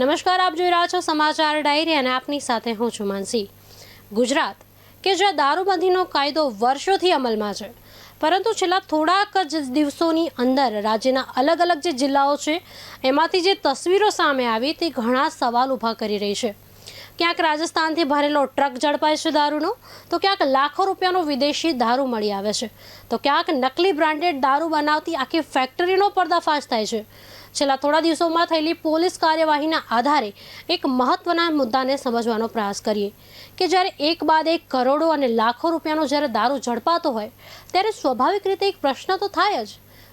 નમસ્કાર, આપ જોઈ રહ્યા છો સમાચાર ડાયરી અને આપની સાથે હું છું માનસી। ગુજરાત કે જ્યાં દારૂબંધીનો કાયદો વર્ષોથી અમલમાં છે, પરંતુ છેલ્લા થોડાક જ દિવસોની અંદર રાજ્યના અલગ અલગ જે જિલ્લાઓ છે એમાંથી જે તસવીરો સામે આવી તે ઘણા સવાલ ઊભા કરી રહી છે। ક્યાંક રાજસ્થાનથી ભરેલો ટ્રક ઝડપાય છે દારૂનો, તો ક્યાંક લાખો રૂપિયાનો વિદેશી દારૂ મળી આવે છે, તો ક્યાંક નકલી બ્રાન્ડેડ દારૂ બનાવતી આખી ફેક્ટરીનો પર્દાફાશ થાય છે। છેલ્લા થોડા દિવસોમાં થયેલી પોલીસ કાર્યવાહીના આધારે એક મહત્વના મુદ્દાને સમજવાનો પ્રયાસ કરીએ કે જ્યારે એક બાદ એક કરોડો અને લાખો રૂપિયાનો જ્યારે દારૂ ઝડપાતો હોય ત્યારે સ્વાભાવિક રીતે એક પ્રશ્ન તો થાય જ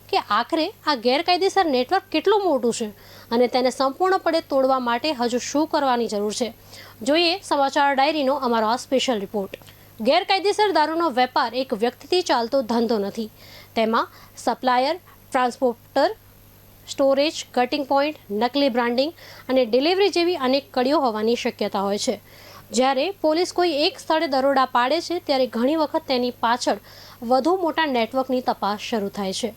કે આખરે આ ગેરકાયદેસર નેટવર્ક કેટલું મોટું છે અને તેને સંપૂર્ણપણે તોડવા માટે હજુ શું કરવાની જરૂર છે। જોઈએ સમાચાર ડાયરીનો અમારો આ સ્પેશિયલ રિપોર્ટ। ગેરકાયદેસર દારૂનો વેપાર એક વ્યક્તિથી ચાલતો ધંધો નથી, તેમાં supplier, transporter, storage, cutting point, નકલી બ્રાન્ડિંગ અને ડિલિવરી જેવી અનેક કડીઓ હોવાની શક્યતા હોય છે। જ્યારે પોલીસ કોઈ એક સ્થળે દરોડા પાડે છે ત્યારે ઘણી વખત તેની પાછળ વધુ મોટા નેટવર્કની તપાસ શરૂ થાય છે।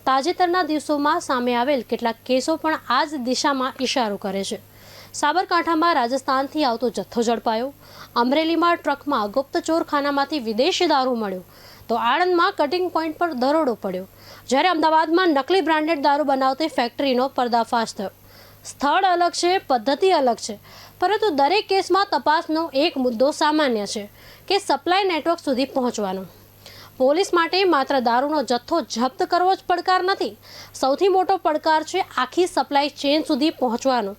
તાજેતરના દિવસોમાં સામે આવેલ કેટલાક કેસો પણ આ જ દિશામાં ઇશારો કરે છે। સાબરકાંઠામાં રાજસ્થાનથી આવતો જથ્થો ઝડપાયો, અમરેલીમાં ટ્રકમાં ગુપ્ત ચોરખાનામાંથી વિદેશી દારૂ મળ્યો, તો આણંદમાં કટિંગ પોઈન્ટ પર દરોડો પડ્યો, જ્યારે અમદાવાદમાં નકલી બ્રાન્ડેડ દારૂ બનાવતી ફેક્ટરીનો પર્દાફાશ થયો। સ્થળ અલગ છે, પદ્ધતિ અલગ છે, પરંતુ દરેક કેસમાં તપાસનો એક મુદ્દો સામાન્ય છે કે સપ્લાય નેટવર્ક સુધી પહોંચવાનો। પોલીસ માટે માત્ર દારૂનો જથ્થો જપ્ત કરવો જ પડકાર નથી, સૌથી મોટો પડકાર છે આખી સપ્લાય ચેન સુધી પહોંચવાનો,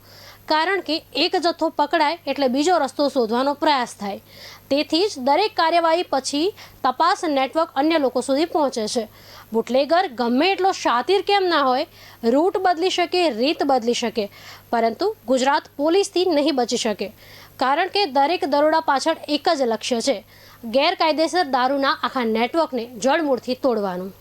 કારણ કે એક જથ્થો પકડાય એટલે બીજો રસ્તો શોધવાનો પ્રયાસ થાય। તેથી જ દરેક કાર્યવાહી પછી તપાસ નેટવર્ક અન્ય લોકો સુધી પહોંચે છે। બુટલેગર ગમે એટલો શાતીર કેમ ના હોય, રૂટ બદલી શકે, રીત બદલી શકે, પરંતુ ગુજરાત પોલીસથી નહીં બચી શકે, કારણ કે દરેક દરોડા પાછળ એક જ લક્ષ્ય છે, ગેરકાયદેસર દારૂના આખા નેટવર્કને જડમૂળથી તોડવાનું।